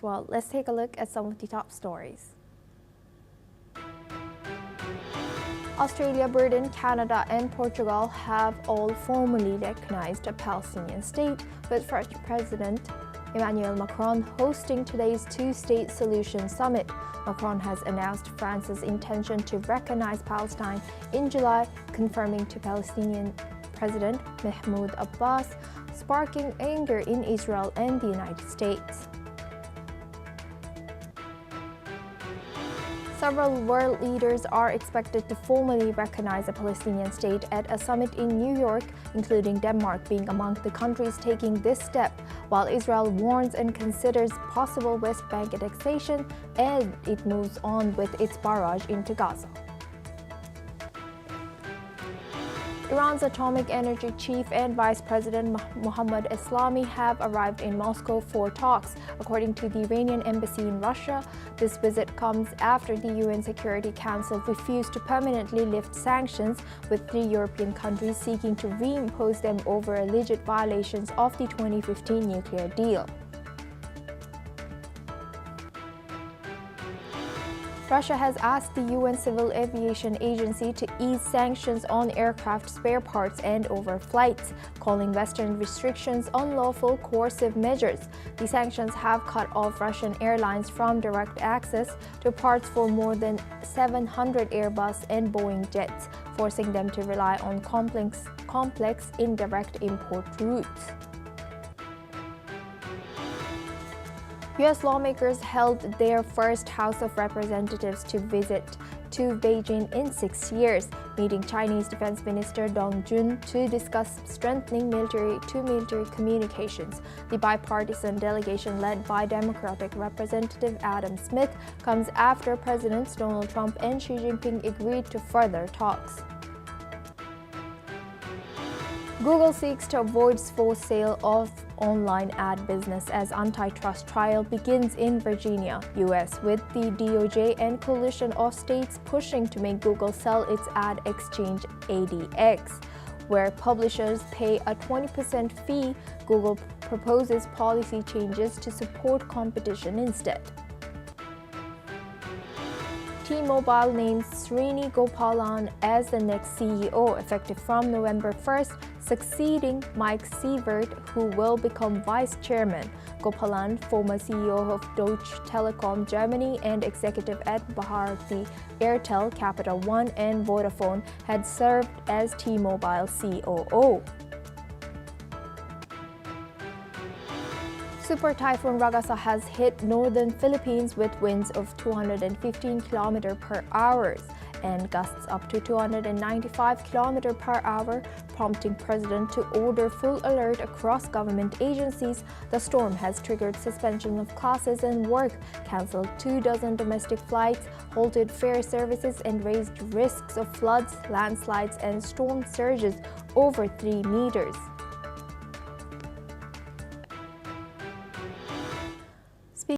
Well, let's take a look at some of the top stories. Australia, Britain, Canada and Portugal have all formally recognized a Palestinian state, with French President Emmanuel Macron hosting today's two-state solution summit. Macron has announced France's intention to recognize Palestine in July, confirming to Palestinian President Mahmoud Abbas, sparking anger in Israel and the United States. Several world leaders are expected to formally recognize a Palestinian state at a summit in New York, including Denmark being among the countries taking this step, while Israel warns and considers possible West Bank annexation and it moves on with its barrage into Gaza. Iran's atomic energy chief and Vice President Mohammad Eslami have arrived in Moscow for talks, according to the Iranian embassy in Russia. This visit comes after the UN Security Council refused to permanently lift sanctions, with 3 European countries seeking to reimpose them over alleged violations of the 2015 nuclear deal. Russia has asked the UN Civil Aviation Agency to ease sanctions on aircraft spare parts and overflights, calling Western restrictions unlawful coercive measures. The sanctions have cut off Russian airlines from direct access to parts for more than 700 Airbus and Boeing jets, forcing them to rely on complex indirect import routes. U.S. lawmakers held their first House of Representatives visit to Beijing in 6 years, meeting Chinese Defense Minister Dong Jun to discuss strengthening military-to-military communications. The bipartisan delegation led by Democratic Representative Adam Smith comes after Presidents Donald Trump and Xi Jinping agreed to further talks. Google seeks to avoid forced sale of online ad business as antitrust trial begins in Virginia, U.S., with the DOJ and coalition of states pushing to make Google sell its ad exchange ADX, where publishers pay a 20% fee. Google proposes policy changes to support competition instead. T-Mobile names Srini Gopalan as the next CEO, effective from November 1st, succeeding Mike Sievert, who will become vice chairman. Gopalan, former CEO of Deutsche Telekom Germany and executive at Bharti Airtel, Capital One and Vodafone, had served as T-Mobile COO. Super Typhoon Ragasa has hit northern Philippines with winds of 215 km per hour and gusts up to 295 km per hour, prompting President to order full alert across government agencies. The storm has triggered suspension of classes and work, cancelled 24 domestic flights, halted ferry services, and raised risks of floods, landslides, and storm surges over 3 meters.